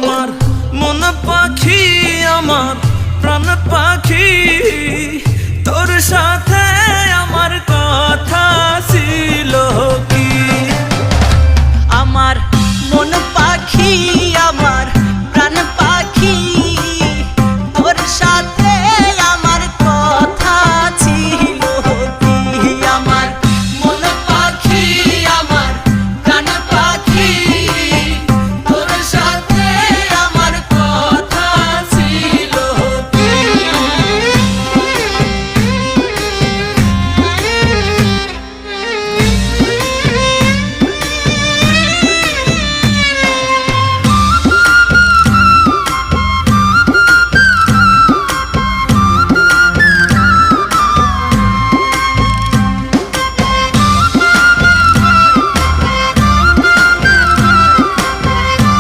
আমার মন পাখি, আমার প্রাণ পাখি, তোর সাথে আমার কথা ছিল কি? আমার মন পাখি, আমার